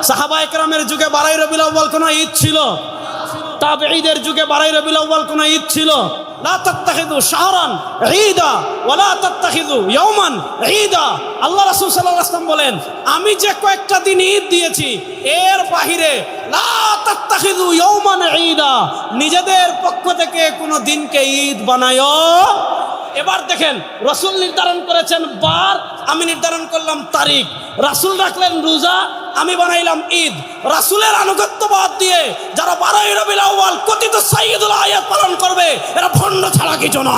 সাহাবায়ে কেরামের যুগে 12ই রবিউল আউয়াল কোনো ঈদ ছিল? তাবেঈদের যুগে 12ই রবিউল আউয়াল কোনো ঈদ ছিল? লা তাত্তাখিযু শাহরান ঈদা ওয়া লা তাত্তাখিযু ইয়াওমান ঈদা। আল্লাহ রাসূল সাল্লাল্লাহু আলাইহি ওয়াসাল্লাম বলেন, আমি যে কয়েকটা দিন ঈদ দিয়েছি এর বাহিরে লা তাত্তাখিযু ইয়াওমান ঈদা, নিজেদের পক্ষ থেকে কোনো দিনকে ঈদ বানায়ো। এবার দেখেন, রাসূল নির্ধারণ করেছেন বার, আমি নির্ধারণ করলাম তারিখ। রাসূল রাখলেন রোজা, আমি বানাইলাম ঈদ। রাসূলের আনুগত্য বাদ দিয়ে যারা 12ই রবিউল আউয়াল কথিত সাইয়্যিদুল আয়াত পালন করবে, এরা ভণ্ড ছাড়া কিছু না।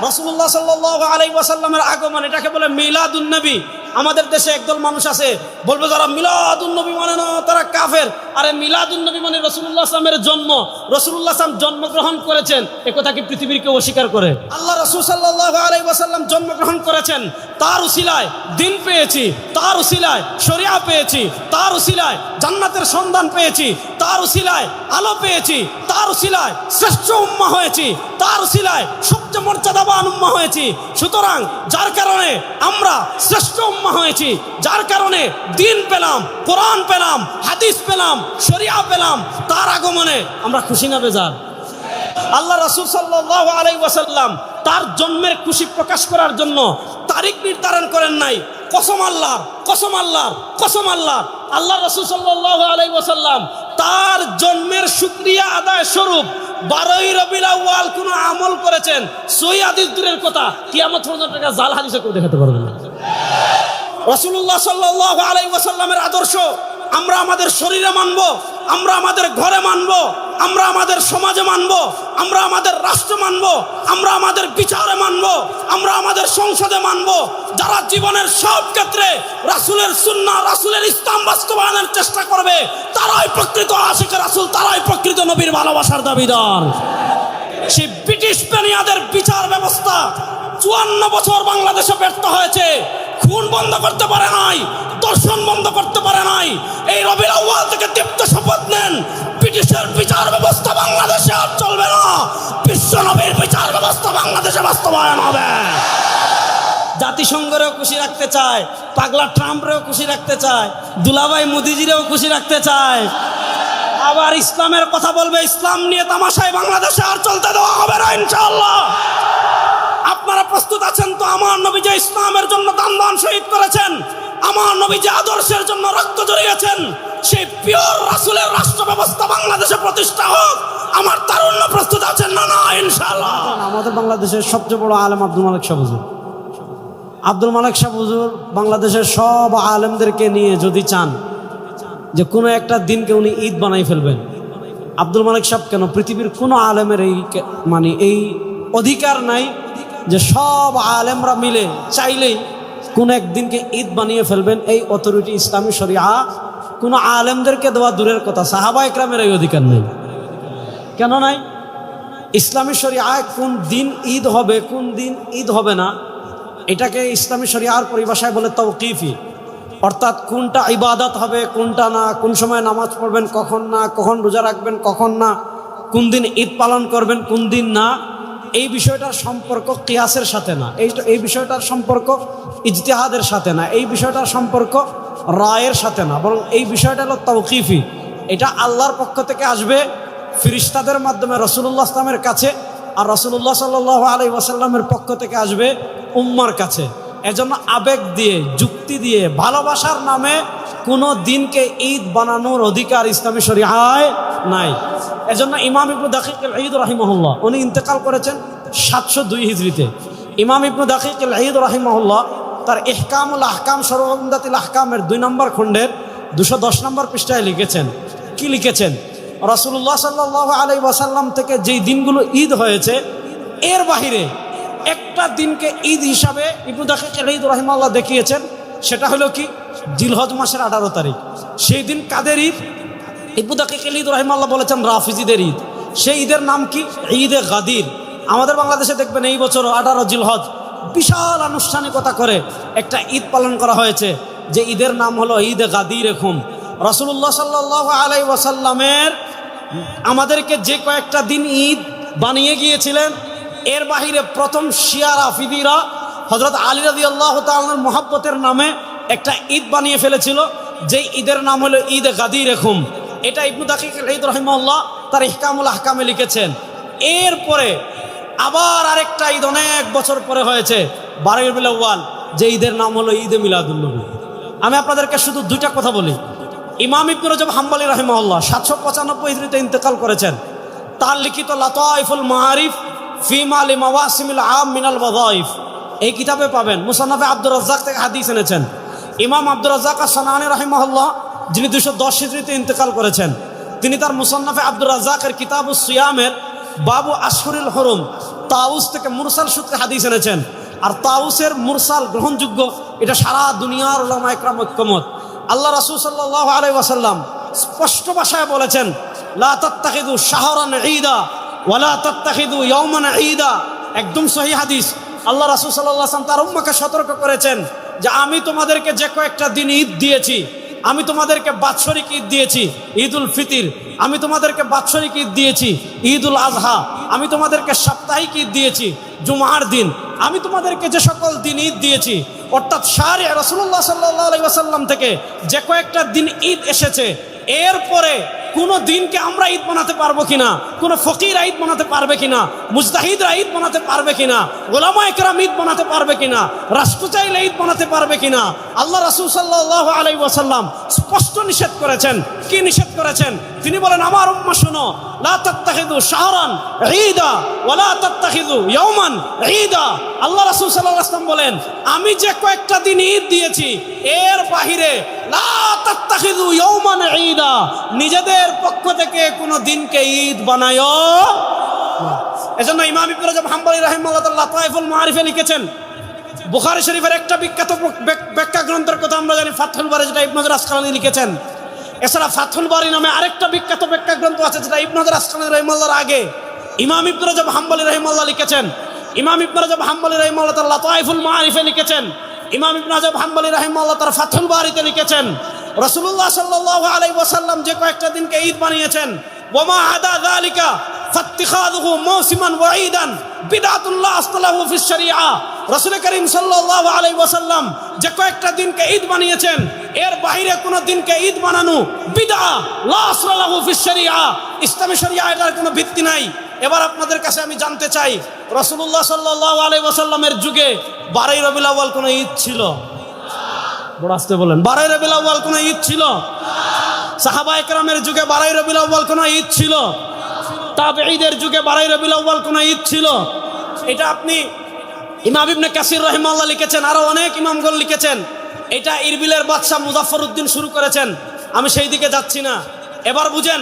রাসূলুল্লাহ সাল্লাল্লাহু আলাইহি ওয়াসাল্লামের আগমন, এটাকে বলে মিলাদুন নবী। আমাদের দেশে একদল মানুষ আছে বলবে যারা মিলাদুন নবী মানে না তারা কাফের। আরে মিলাদুন নবী মানে রাসূলুল্লাহ সাল্লামের জন্ম। রাসূলুল্লাহ সাল্লাম জন্মগ্রহণ করেছেন, এ কথা কি পৃথিবীর কেউ অস্বীকার করে? আল্লাহ রাসূল সাল্লাল্লাহু আলাইহি ওয়াসাল্লাম জন্মগ্রহণ করেছেন, তার উসিলায় দিন পেয়েছি, তার উসিলায় শরিয়া পেয়েছি, তার উসিলায় জান্নাতের সন্ধান পেয়েছি, তার উসিলায় আলো পেয়েছি, তার উসিলায় শ্রেষ্ঠ উম্মাহ হয়েছি, তার উসিলায় সবচেয়ে মর্যাদাবান উম্মাহ হয়েছি। সুতরাং যার কারণে আমরা শ্রেষ্ঠ উম্মাহ হয়েছি, যার কারণে দিন পেলাম, কোরআন পেলাম, হাদিস পেলাম, শরিয়া পেলাম, তার আগমনে আমরা খুশি না বেজার? আল্লাহ রাসূল সাল্লাল্লাহু আলাইহি ওয়াসাল্লাম তার জন্মের খুশি প্রকাশ করার জন্য তারিখ নির্ধারণ করেন নাই। কসম আল্লাহর, কসম আল্লাহর, কসম আল্লাহর, আল্লাহ রাসূল সাল্লাল্লাহু আলাইহি ওয়াসাল্লাম তার জন্মের শুকরিয়া আদায় স্বরূপ 12ই রবিউল আউয়াল কোন আমল করেছেন, সহিহ হাদিস দূরের কথা, কিয়ামত পর্যন্ত এটা জাল হাদিসে কেউ দেখাতে পারবে না। রাসূলুল্লাহ সাল্লাল্লাহু আলাইহি ওয়াসাল্লামের আদর্শ আমরা আমাদের শরীরে মানব, আমরা আমাদের ঘরে মানব, আমরা আমাদের সমাজে মানব, আমরা আমাদের রাষ্ট্রে মানব, আমরা আমাদের বিচারে মানব, আমরা আমাদের সংসদে মানব। যারা জীবনের সব ক্ষেত্রে রাসূলের সুন্নাহ, রাসূলের ইসলাম বাস্তবায়নের চেষ্টা করবে, তারাই প্রকৃত আশিকে রাসূল, তারাই প্রকৃত নবীর ভালোবাসার দাবিদার। সেই ব্রিটিশ বেনিয়াদের বিচার ব্যবস্থা 54 বছর বাংলাদেশে ব্যর্থ হয়েছে। খুন বন্ধ করতে পারে নাই, দর্শন বন্ধ করতে পারে নাই। এই রবিউল আউয়াল থেকে দীপ্ত শপথ নেন, ব্রিটিশের বিচার ব্যবস্থা বাংলাদেশে আর চলবে না, বিশ্ব নবীর বিচার ব্যবস্থা বাংলাদেশে বাস্তবায়ন হবে। জাতিসংঘরেও খুশি রাখতে চায়, পাগলা ট্রাম্পরেও খুশি রাখতে চায়, দুলাভাই মোদিজিরেও খুশি রাখতে চায়। আবার ইসলামের কথা বলবে, ইসলাম নিয়ে তামাশায় বাংলাদেশে আর চলতে দেওয়া হবে না ইনশাআল্লাহ। আপনারা প্রস্তুত আছেন তো? আমার নবী যে ইসলামের জন্য দান শহীদ করেছেন, আমার নবী যে আদর্শের জন্য রক্ত ঝরিয়েছেন, সেই পিওর রাসূলের রাষ্ট্র ব্যবস্থা বাংলাদেশে প্রতিষ্ঠা হোক। আমার তারুণ্য প্রস্তুত আছেন না? না ইনশাআল্লাহ। আমাদের বাংলাদেশের সবচেয়ে বড় আলেম আব্দুল মালিক সাহেব হুজুর। আব্দুল মালিক সাহেব হুজুর বাংলাদেশের সব আলেমদেরকে নিয়ে যদি চান যে কোনো একটা দিনকে উনি ঈদ বানাই ফেলবেন, আব্দুল মালিক সাহেব কেন, পৃথিবীর কোনো আলেমের এই অধিকার নাই যে সব আলেমরা মিলে চাইলেই কোন একদিনকে ঈদ বানিয়ে ফেলবেন। এই অথরিটি ইসলামী শরিয়া কোনো আলেমদেরকে দেওয়া দূরের কথা, সাহাবায়ে কেরামের এই অধিকার নেই। কেন নাই? ইসলামী শরিয়ায় কোন দিন ঈদ হবে, কোন দিন ঈদ হবে না, এটাকে ইসলামী শরিয়ার পরিভাষায় বলে তাওকিফি। অর্থাৎ কোনটা ইবাদত হবে, কোনটা না, কোন সময় নামাজ পড়বেন, কখন না, কখন রোজা রাখবেন, কখন না, কোন দিন ঈদ পালন করবেন, কোন দিন না, এই বিষয়টার সম্পর্ক কিয়াসের সাথে না, এই বিষয়টার সম্পর্ক ইজতিহাদের সাথে না, এই বিষয়টার সম্পর্ক রায়ের সাথে না, বরং এই বিষয়টা হলো তাওকিফি। এটা আল্লাহর পক্ষ থেকে আসবে ফেরেশতাদের মাধ্যমে রাসূলুল্লাহ সাল্লামের কাছে, আর রাসূলুল্লাহ সাল্লাল্লাহু আলাইহি ওয়াসাল্লামের পক্ষ থেকে আসবে উম্মার কাছে। এজন্য আবেগ দিয়ে, যুক্তি দিয়ে, ভালোবাসার নামে কোনো দিনকে ঈদ বানানোর অধিকার ইসলামী শরিয়ায় নাই। এজন্য ইমাম ইবনে দাকিক আল ঈদ রাহিমাহুল্লাহ উনি ইন্তেকাল করেছেন 702 হিজরিতে। ইমাম ইবনে দাকিক আল ঈদ রাহিমাহুল্লাহ তার ইহকামুল আহকাম শরহ উমদাতুল আহকামের 2 নম্বর খণ্ডের 210 নম্বর পৃষ্ঠায় লিখেছেন, কি লিখেছেন? রাসূলুল্লাহ সাল্লাল্লাহু আলাইহি ওয়াসাল্লাম থেকে যেই দিনগুলো ঈদ হয়েছে, এর বাহিরে একটা দিনকে ঈদ হিসাবে ইবনে দাকিক আল ঈদ রাহিমাহুল্লাহ দেখিয়েছেন। সেটা হলো কি? জিলহজ মাসের 18 তারিখ। সেই দিন কাদের ঈদ? ইবনে দাকিক আল ঈদ রাহিমাহুল্লাহ বলেছেন রাফিজিদের ঈদ। সেই ঈদের নাম কি? ঈদে গাদির। আমাদের বাংলাদেশে দেখবেন এই বছর 18 জিলহজ বিশাল আনুষ্ঠানিকতা করে একটা ঈদ পালন করা হয়েছে, যে ঈদের নাম হলো ঈদে গাদির। এরকম রাসূলুল্লাহ সাল্লাল্লাহু আলাইহি ওয়াসাল্লামের আমাদেরকে যে কয়েকটা দিন ঈদ বানিয়ে গিয়েছিলেন, এর বাহিরে প্রথম শিয়া রাফিদিরা হযরত আলী রাদিয়াল্লাহু তাআলার মুহাব্বতের নামে একটা ঈদ বানিয়ে ফেলেছিল। যে ঈদের নাম হলো ঈদ গাদির রেখুম। এটা ইবনু দাকিক আল ঈদ রাহিমাহুল্লাহ তার ইহকামুল আহকামে লিখেছেন। এরপরে আবার আরেকটা ঈদ অনেক বছর পরে হয়েছে 12 রবিউল আউয়াল, যে ঈদের নাম হলো ঈদে মিলাদুন নবী। আমি আপনাদেরকে শুধু দুইটা কথা বলি। ইমাম ইবনে রজব হাম্বলী রাহিমাহুল্লাহ 795 হিজরিতে ইন্তেকাল করেছেন। তার লিখিত লাতাইফুল মাআরিফ ফি মালি মাওয়াসিমিল আম মিনাল ওয়াযাইফ এই কিতাবে পাবেন। মুসান্নাফে আব্দুর রাজ্জাক থেকে হাদিস এনেছেন। ইমাম আব্দুর রাজ্জাক আস-সানাআনী রাহিমাহুল্লাহ যিনি 210 হিজরিতে ইন্তেকাল করেছেন, তিনি তার মুসান্নাফে আব্দুর রাজ্জাকের কিতাবুস সিয়ামের বাবু আশহুরুল হুরুম তাউস থেকে মুরসাল সূত্রে হাদিস এনেছেন। আর তাউসের মুরসাল গ্রহণযোগ্য, এটা সারা দুনিয়ার উলামা ইকরাম ঐক্যমত। আল্লাহ রাসূল সাল্লাল্লাহু আলাইহি ওয়াসাল্লাম স্পষ্ট ভাষায় বলেছেন, লা তাত্তাখিযু শাহরান ঈদা ওয়া লা তাত্তাখিযু ইয়াওমান ঈদা। একদম সহিহ হাদিস। আল্লাহ রাসূল সাল্লাল্লাহু আলাইহি ওয়াসাল্লাম তার উম্মতকে সতর্ক করেছেন যে আমি তোমাদেরকে যে কয়েকটা দিন ঈদ দিয়েছি, আমি তোমাদেরকে বাৎসরিক ঈদ দিয়েছি ঈদুল ফিতর, আমি তোমাদেরকে বাৎসরিক ঈদ দিয়েছি ঈদুল আজহা, আমি তোমাদেরকে সাপ্তাহিক ঈদ দিয়েছি জুমার দিন, আমি তোমাদেরকে যে সকল দিন ঈদ দিয়েছি, অর্থাৎ শারঈ রাসূলুল্লাহ সাল্লাল্লাহু আলাইহি ওয়াসাল্লাম থেকে যে কয়েকটা দিন ঈদ এসেছে, এরপরে কোনো দিনকে আমরা ঈদ বানাতে পারবো কিনা, কোনো ফকির ঈদ বানাতে পারবে কিনা, মুজতাহিদরা ঈদ বানাতে পারবে কিনা, ওলামা ইকরাম ঈদ বানাতে পারবে কিনা, রাষ্ট্র চাইলে ঈদ বানাতে পারবে কিনা, আল্লাহ রাসূল সাল্লাল্লাহু আলাইহি ওয়াসাল্লাম স্পষ্ট নিষেধ করেছেন। কি নিষেধ করেছেন? তিনি বলেন, আমার উম্মাহ শোনো, লা তাত্তাখিযু শাহরান ঈদা ওয়া লা তাত্তাখিযু ইয়াওমান ঈদা। আল্লাহ রাসূল সাল্লাল্লাহু আলাইহি ওয়াসাল্লাম বলেন, আমি যে কয়েকটা দিন ঈদ দিয়েছি এর বাহিরে লা তাত্তাখিযু ইয়াওমান ঈদা, নিজেদের পক্ষ থেকে কোনো দিনকে ঈদ বানায়ো। এজন্য ইমাম ইবনে রজব হাম্বলী রাহিমাহুল্লাহ তাআলা লাতাইফুল মাআরিফে লিখেছেন, বুখারী শরীফের একটা বিখ্যাত ব্যাখ্যা গ্রন্থের কথা আমরা জানি ফাতহুল বারী, যেটা ইবনে হাজার আসকালানী লিখেছেন। এছাড়া ফাতহুল বারী নামে আরেকটা বিখ্যাত ব্যাখ্যা গ্রন্থ আছে, যেটা ইবনে হাজার আসকালানী রাহিমাহুল্লাহর আগে ইমাম ইবনে রজব হাম্বলী রাহিমাহুল্লাহ লিখেছেন। ইমাম ইবনে রজব হাম্বলী রাহিমাহুল্লাহ তাআলা লাতাইফুল মাআরিফে লিখেছেন। ইমাম ইবনে রজব হাম্বলী রাহিমাহুল্লাহ তার ফাতহুল বারীতে লিখেছেন, রাসূলুল্লাহ সাল্লাল্লাহু আলাইহি ওয়াসাল্লাম যে কয়েকটা দিনকে ঈদ বানিয়েছেন, ওয়ামা আদা যালিকা ফাত্তিখাযুহু মাওসিমান ওয়া ঈদান বিদআতুন লা আসলাহু ফিশ শরিআহ। রাসূল করিম সাল্লাল্লাহু আলাইহি ওয়াসাল্লাম যে কয়েকটা দিনকে ঈদ বানিয়েছেন, এর বাইরে কোনো দিনকে ঈদ বানানো বিদআ লা আসলাহু ফিশ শরিআহ, ইসলামী শরিয়া এটার কোনো ভিত্তি নাই। এবার আপনাদের কাছে আমি জানতে চাই, রাসূলুল্লাহ সাল্লাল্লাহু আলাইহি ওয়াসাল্লামের যুগে 12 রবিউল আউয়াল কোনো ঈদ ছিল? বড় আস্তে বলেন, 12 রবিউল আউয়াল কোনো ঈদ ছিল? সাহাবায়ে কেরামের যুগে 12 রবিউল আউয়াল কোনো ঈদ ছিল? তাবেঈদের যুগে 12 রবিউল আউয়াল কোনো ঈদ ছিল? এটা আপনি ইমাম ইবনে কাসির রাহিমাহুল্লাহ লিখেছেন, আরো অনেক ইমামগণ লিখেছেন। এটা ইরবিলের বাদশা মুজাফফর উদ্দিন শুরু করেছেন, আমি সেই দিকে যাচ্ছি না। এবার বুঝেন,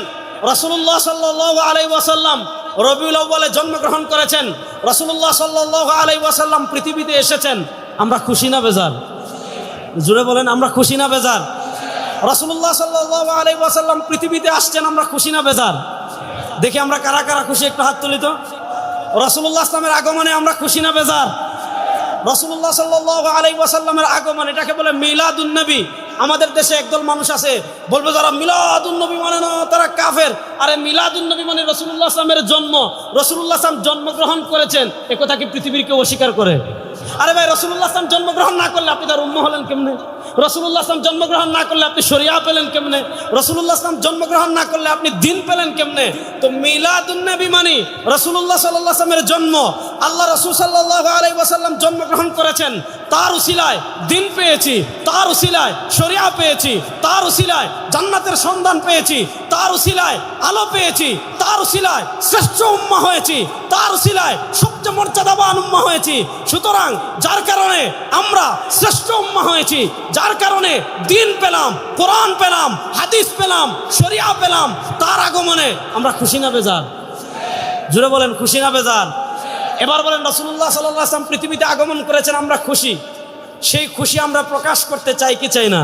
রাসূলুল্লাহ সাল্লাল্লাহু আলাইহি ওয়াসাল্লাম রবিউল আউয়ালে জন্মগ্রহণ করেছেন, রাসূলুল্লাহ সাল্লাল্লাহু আলাইহি ওয়াসাল্লাম পৃথিবীতে এসেছেন। আমরা খুশি না বেজার? জুড়ে বলেন, আমরা খুশি না বেজার? রাসূলুল্লাহ সাল্লাল্লাহু আলাইহি ওয়াসাল্লাম পৃথিবীতে আসছেন, আমরা খুশি না বেজার? দেখি আমরা কারা কারা খুশি, একটু হাত তুলি তো। রাসূলুল্লাহ ইসলামের আগমনে আমরা খুশি না বেজার? রাসূলুল্লাহ সাল্লাল্লাহু আলাইহি ওয়াসাল্লামের আগমন, এটাকে বলে মিলাদুন নবী। আমাদের দেশে একদল মানুষ আছে, বলবে যারা মিলাদুন নবী মানে না তারা কাফের। আরে মিলাদুন নবী মানে রাসূলুল্লাহ ইসলামের জন্ম, রাসূলুল্লাহ ইসলাম জন্মগ্রহণ করেছেন, এ কথা কি পৃথিবীর কেউ অস্বীকার করে? আরে ভাই, রাসূলুল্লাহ ইসলাম জন্মগ্রহণ না করলে আপনি তার উম্মহ হলেন কেমনে? রাসূলুল্লাহ ইসলাম জন্মগ্রহণ না করলে আপনি শরিয়া পেলেন কেমনে? রাসূলুল্লাহ ইসলাম জন্মগ্রহণ না করলে আপনি দ্বীন পেলেন কেমনে? তো মিলাদুন নবী মানে রাসূলুল্লাহ সাল্লাল্লাহু আলাইহি ওয়াসাল্লামের জন্ম। আল্লাহ রাসূল সাল্লাল্লাহু আলাইহি ওয়াসাল্লাম জন্মগ্রহণ করেছেন, তার উসিলায় দ্বীন পেয়েছি, তার উসিলায় শরিয়া পেয়েছি, তার উসিলায় জান্নাতের সন্ধান পেয়েছি, তার উসিলায় আলো পেয়েছি, তার উসিলায় শ্রেষ্ঠ উম্মাহ হয়েছি, তার উসিলায় সবচেয়ে মর্যাদাবান উম্মাহ হয়েছি। সুতরাং যার কারণে আমরা শ্রেষ্ঠ উম্মাহ হয়েছি, যার কারণে দ্বীন পেলাম, কোরআন পেলাম, হাদিস পেলাম, শরিয়া পেলাম, তার আগমনে আমরা খুশি না বেজার? জুড়ে বলেন, খুশি না বেজার? এবার বলেন, রাসূলুল্লাহ সাল্লাল্লাহু আলাইহি ওয়াসাল্লাম পৃথিবীতে আগমন করেছেন, আমরা খুশি। সেই খুশি আমরা প্রকাশ করতে চাই কি চাই না?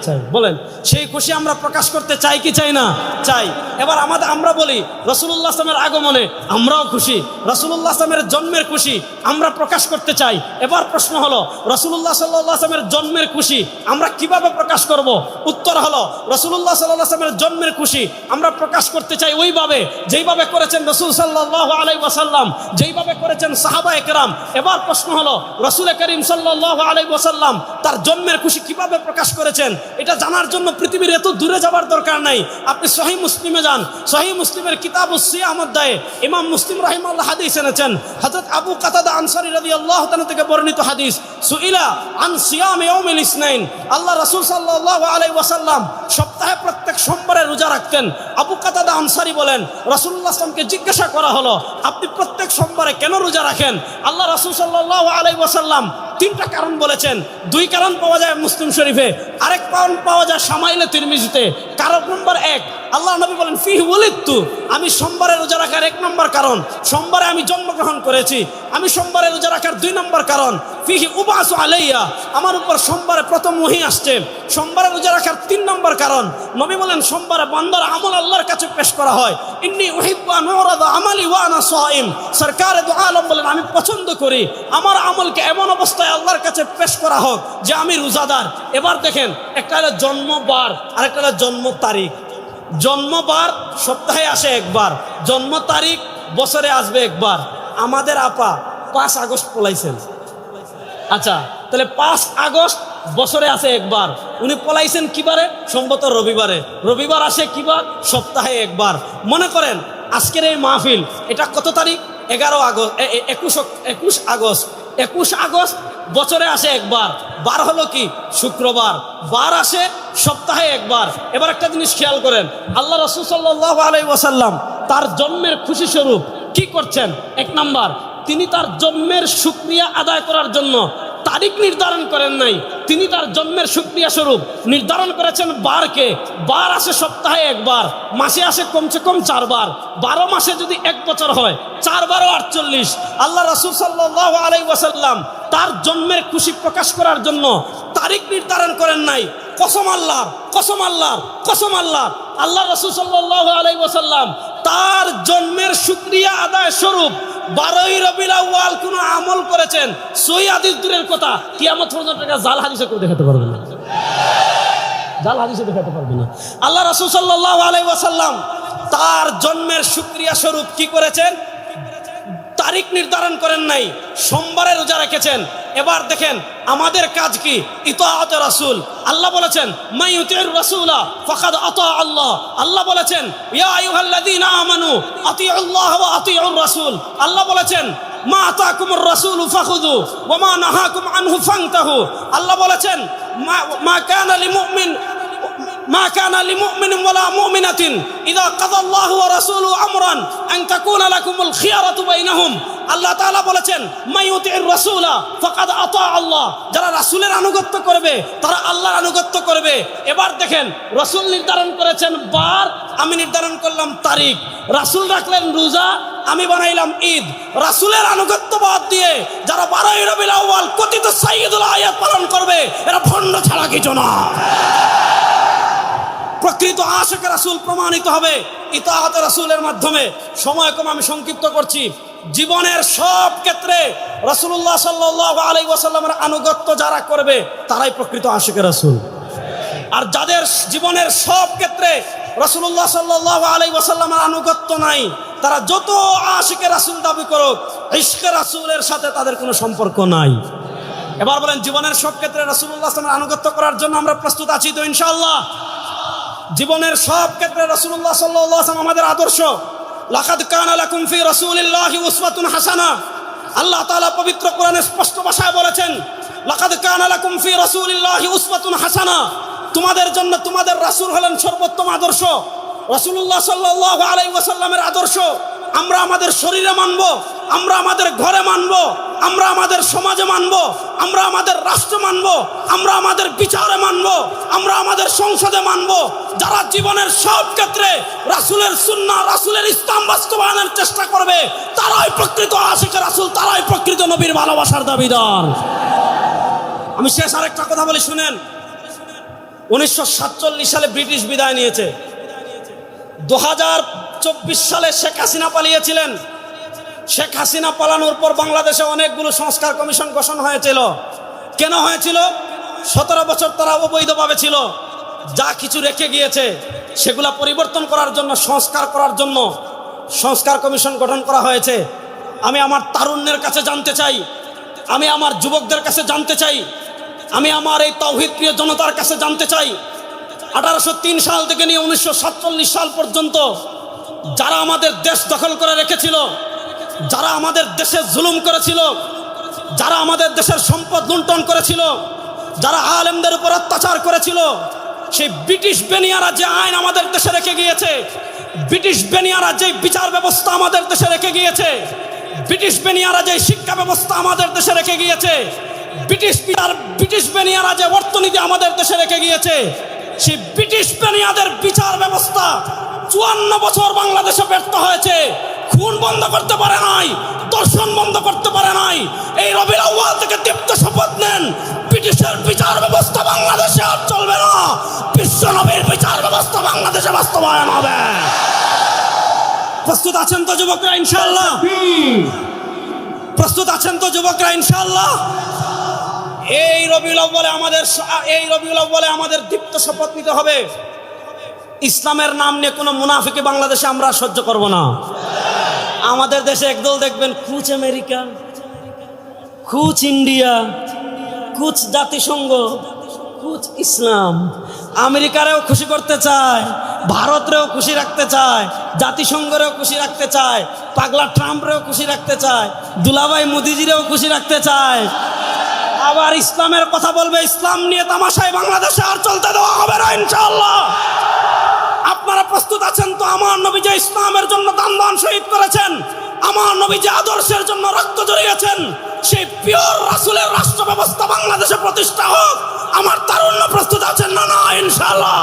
চাই। বলেন, সেই খুশি আমরা প্রকাশ করতে চাই কি চাই না? চাই। এবার আমরা বলি রাসূলুল্লাহ সাল্লাল্লাহু আলাইহি ওয়াসাল্লামের আগমনে আমরাও খুশি, রাসূলুল্লাহ সাল্লাল্লাহু আলাইহি ওয়াসাল্লামের জন্মের খুশি আমরা প্রকাশ করতে চাই। এবার প্রশ্ন হলো, রাসূলুল্লাহ সাল্লাল্লাহু আলাইহি ওয়াসাল্লামের জন্মের খুশি আমরা কিভাবে প্রকাশ করব? উত্তর হলো, রাসূলুল্লাহ সাল্লাল্লাহু আলাইহি ওয়াসাল্লামের জন্মের খুশি আমরা প্রকাশ করতে চাই ওইভাবে যেইভাবে করেছেন রাসূল সাল্লাল্লাহু আলাইহি ওয়াসাল্লাম, যেইভাবে করেছেন সাহাবায়ে কেরাম। এবার প্রশ্ন হলো, রাসূল করিম সাল্লাল্লাহু আলাইহি ওয়াসাল্লাম তার জন্মের খুশি কিভাবে প্রকাশ করেছেন? এটা জানার জন্য পৃথিবীর এত দূরে যাবার দরকার নাই। আপনি সহিহ মুসলিমে যান, সহিহ মুসলিমের কিতাবুস সিয়াম অধ্যায়ে ইমাম মুসলিম রাহিমাহুল্লাহ হাদিস এনেছেন। হযরত আবু কাতাদা আনসারী রাদিয়াল্লাহু তাআলা থেকে বর্ণিত হাদিস, সুইলা আন সিয়াম ইয়াউমিল ইসনাইন, আল্লাহ রাসূল সাল্লাল্লাহু আলাইহি ওয়াসাল্লাম সপ্তাহে প্রত্যেক সোমবারে রোজা রাখতেন। আবু কাতাদা আনসারী বলেন, রাসূলুল্লাহ সাল্লাল্লাহু আলাইহি ওয়াসাল্লামকে জিজ্ঞাসা করা হলো, আপনি প্রত্যেক সোমবারে কেন রোজা রাখেন? আল্লাহ রাসূল সাল্লাল্লাহু আলাইহি ওয়াসাল্লাম তিনটা কারণ বলেছেন। দুই কারণ পাওয়া যায় মুসলিম শরীফে, আরেক কারণ পাওয়া যায় শামাইলে তিরমিজিতে। কারণ নম্বর এক, আল্লাহ নবী বলেন ফিহি ওয়ালিদতু, আমি সোমবারে রোজা রাখার এক নম্বর কারণ, সোমবারে আমি জন্মগ্রহণ করেছি। আমি সোমবারে রোজা রাখার দুই নম্বর কারণ, ফিহি উবাসু আলাইয়া, আমার উপর সোমবারে প্রথম ওহী আসছে। সোমবারে রোজা রাখার তিন নম্বর কারণ, নবী বলেন সোমবারে বান্দার আমল আল্লাহর কাছে পেশ করা হয়। ইন্নী উহিব্বু আন উরাদা আমালি ওয়া আনা সাইম, সরকারে দু আলম বলেন আমি পছন্দ করি আমার আমলকে এমন অবস্থায় আল্লাহর কাছে পেশ করা হোক যে আমি রোজাদার। এবার দেখেন, একটা হলো জন্মবার আর একটা হলো জন্ম তারিখ। জন্মবার সপ্তাহে আসে একবার, জন্ম তারিখ বছরে আসবে একবার। আমাদের আপা 5 আগস্ট পলাইছেন। আচ্ছা, তাহলে 5 আগস্ট বছরে আসে একবার। উনি পলাইছেন কিবারে? সম্ভবত রবিবারে। রবিবার আসে কিবার? সপ্তাহে একবার। মনে করেন আজকের এই মাহফিল, এটা কত তারিখ? 11 আগস্ট, 21 আগস্ট। 21 আগস্ট বছরে আসে একবার। বার হলো কি? শুক্রবার। বার আসে সপ্তাহে একবার। এবার একটা জিনিস খেয়াল করেন, আল্লাহ রাসূল সাল্লাল্লাহু আলাইহি ওয়াসাল্লাম তার জন্মের খুশি স্বরূপ কি করছেন? এক নাম্বার, তিনি তার জন্মের শুকরিয়া আদায় করার জন্য তারিখ নির্ধারণ করেন নাই, তিনি তার জন্মের শুকরিয়া স্বরূপ নির্ধারণ করেছেন বারকে। বার আসে সপ্তাহে একবার, মাসে আসে কমসে কম 4 বার। 12 মাসে যদি 1 বছর হয়, 4 বার 48। আল্লাহ রাসূল সাল্লাল্লাহু আলাইহি ওয়াসাল্লাম তার জন্মের খুশি প্রকাশ করার জন্য তারিখ নির্ধারণ করেন নাই। কসম আল্লাহর, কসম আল্লাহর, কসম আল্লাহর, আল্লাহ রাসূল সাল্লাল্লাহু আলাইহি ওয়াসাল্লাম তার জন্মের শুকরিয়া আদায় স্বরূপ 12ই রবিউল আউয়াল কোন আমল করেছেন, সহিহ হাদিস দূরের কথা, কিয়ামত পর্যন্ত জাল হাদিসে কেউ দেখাতে পারবে না, জাল হাদিসে দেখাতে পারবে না। আল্লাহ রাসূল সাল্লাল্লাহু আলাইহি ওয়াসাল্লাম তার জন্মের শুকরিয়া স্বরূপ কি করেছেন? তারিখ নির্ধারণ করেন নাই, সোমবারে রোজা রেখেছেন। এবার দেখেন আমাদের কাজ কি? ইতাআত রাসূল। আল্লাহ বলেছেন মান ইউতির রাসূলা ফাকাদ আতা আল্লাহ। আল্লাহ বলেছেন ইয়া আইয়ুহাল্লাযীনা আমানু আতিউল্লাহ ওয়া আতিউর রাসূল। আল্লাহ বলেছেন মা আতাকুমুর রাসূলু ফাখুযু ওয়া মা নাহাকুম আনহু ফান্তাহু। আল্লাহ বলেছেন মা কানা লিমুমিন ما كان لمؤمن ولا مؤمنة إذا قضى الله ورسوله أمرا أن تكون لكم الخيرة بينهم। আল্লাহ তাআলা বলেছেন মাইয়ুতির রাসূলা ফাকাদ আতা আল্লাহ, যারা রাসূলের আনুগত্য করবে তারা আল্লাহর আনুগত্য করবে। এবার দেখেন রাসূল নির্ধারণ করেছেন বার, আমি নির্ধারণ করলাম তারিখ। রাসূল রাখলেন রোজা, আমি বানাইলাম ঈদ। রাসূলের আনুগত্য বাদ দিয়ে যারা 12ই রবিউল আউয়াল কথিত সাইয়্যিদুল আয়াত পালন করবে, এরা ভণ্ড ছাড়া কিছু না। প্রকৃত আশিক রাসূল প্রমাণিত হবে ইতাআত রাসূলের মাধ্যমে। সময় কম, আমি সংক্ষিপ্ত করছি। জীবনের সব ক্ষেত্রে রাসূলুল্লাহ সাল্লাল্লাহু আলাইহি ওয়াসাল্লামের আনুগত্য যারা করবে তারাই প্রকৃত আশিক রাসূল। আর যাদের জীবনের সব ক্ষেত্রে রাসূলুল্লাহ সাল্লাল্লাহু আলাইহি ওয়াসাল্লামের আনুগত্য নাই, তারা যত আশিক রাসূল দাবি করুক, ইশকে রাসূলের সাথে তাদের কোনো সম্পর্ক নাই। এবার বলেন জীবনের সব ক্ষেত্রে রাসূলুল্লাহ সাল্লাল্লাহু আলাইহি ওয়াসাল্লামের আনুগত্য করার জন্য আমরা প্রস্তুত আছি তো ইনশাআল্লাহ? জীবনের সব ক্ষেত্রে রাসূলুল্লাহ সাল্লাল্লাহু আলাইহি ওয়াসাল্লাম আমাদের আদর্শ। লাকাদ কানা লাকুম ফি রাসূলিল্লাহি উসওয়াতুন হাসানা। আল্লাহ তাআলা পবিত্র কোরআনে স্পষ্ট ভাষায় বলেছেন লাকাদ কানা লাকুম ফি রাসূলিল্লাহি উসওয়াতুন হাসানা, তোমাদের জন্য তোমাদের রাসূল হলেন সর্বোত্তম আদর্শ। রাসূলুল্লাহ সাল্লাল্লাহু আলাইহি ওয়াসাল্লামের আদর্শ আমরা আমাদের শরীরে মানব, আমরা আমাদের ঘরে মানব, আমরা আমাদের সমাজে মানব, আমরা আমাদের রাষ্ট্র মানব, আমরা আমাদের বিচারে মানব, আমরা আমাদের সংসদে মানব। যারা জীবনের সব ক্ষেত্রে রাসূলের সুন্নাহ, রাসূলের ইসলাম বাস্তবায়নের চেষ্টা করবে তারাই প্রকৃত আশিক রাসূল, তারাই প্রকৃত নবীর ভালোবাসার দাবিদার। আমি শেষ আরেকটা কথা বলি শুনেন। 1947 সালে ব্রিটিশ বিদায় নিয়েছে। 2024 সালে শেখ হাসিনা পালিয়েছিলেন। শেখ হাসিনা পালানোর পর বাংলাদেশে অনেকগুলো সংস্কার কমিশন গঠন হয়েছিল। কেন হয়েছিল? 17 বছর তারা অবৈধভাবে ছিল। যা কিছু রেখে গিয়েছে সেগুলা পরিবর্তন করার জন্য, সংস্কার করার জন্য সংস্কার কমিশন গঠন করা হয়েছে। আমি আমার তারুণ্যের কাছে জানতে চাই, আমি আমার যুবকদের কাছে জানতে চাই, আমি আমার এই তাওহীদ প্রিয় জনতার কাছে জানতে চাই, 1803 সাল থেকে নিয়ে 1947 সাল পর্যন্ত যারা আমাদের দেশ দখল করে রেখেছিল, যারা আমাদের দেশে জুলুম করেছিল, যারা আমাদের দেশের সম্পদ লুণ্ঠন করেছিল, যারা আলেমদের উপর অত্যাচার করেছিল, সেই ব্রিটিশ বেনিয়ারা যে আইন আমাদের দেশে রেখে গিয়েছে, ব্রিটিশ বেনিয়ারা যে বিচার ব্যবস্থা আমাদের দেশে রেখে গিয়েছে, ব্রিটিশ বেনিয়ারা যে শিক্ষা ব্যবস্থা আমাদের দেশে রেখে গিয়েছে, ব্রিটিশ বেনিয়ারা যে অর্থনীতি আমাদের দেশে রেখে গিয়েছে, সেই ব্রিটিশ বেনিয়াদের বিচার ব্যবস্থা 54 বছর বাংলাদেশে ব্যর্থ হয়েছে। খুন বন্ধ করতে পারে নাই, দর্শন বন্ধ করতে পারে নাই। এই রবিউল আউয়াল থেকে দীপ্ত শপথ নেন, ব্রিটিশের বিচার ব্যবস্থা বাংলাদেশে আর চলবে না, বিশ্ব নবীর বিচার ব্যবস্থা বাংলাদেশে বাস্তবায়ন হবে। প্রস্তুত আছেন তো যুবকরা ইনশাআল্লাহ? প্রস্তুত আছেন তো যুবকরা ইনশাআল্লাহ? এই রবিউল আউয়ালে আমাদের দীপ্ত শপথ নিতে হবে, ইসলামের নাম নিয়ে কোনো মুনাফিকি বাংলাদেশে আমরা সহ্য করব না। আমাদের দেশে একদল দেখবেন কুচ আমেরিকা, কুচ ইন্ডিয়া, কুচ জাতিসংঘ, কুচ ইসলাম। আমেরিকারেও খুশি করতে চায়, ভারতরেও খুশি রাখতে চায়, জাতিসংঘরেও খুশি রাখতে চায়, পাগলা ট্রাম্পরেও খুশি রাখতে চায়, দুলাভাই মোদিজিরেও খুশি রাখতে চায়। আবার ইসলামের কথা বলবে, ইসলাম নিয়ে তামাশায় বাংলাদেশে আর চলতে দেওয়া হবে না ইনশাআল্লাহ। আপনারা প্রস্তুত আছেন তো? আমার নবী যে ইসলামের জন্য দান শহীদ করেছেন, আমার নবী যে আদর্শের জন্য রক্ত ঝরিয়েছেন, সেই পিওর রাসূলের রাষ্ট্র ব্যবস্থা বাংলাদেশে প্রতিষ্ঠা হোক। আমার তারুণ্য প্রস্তুত আছেন না? না ইনশাআল্লাহ।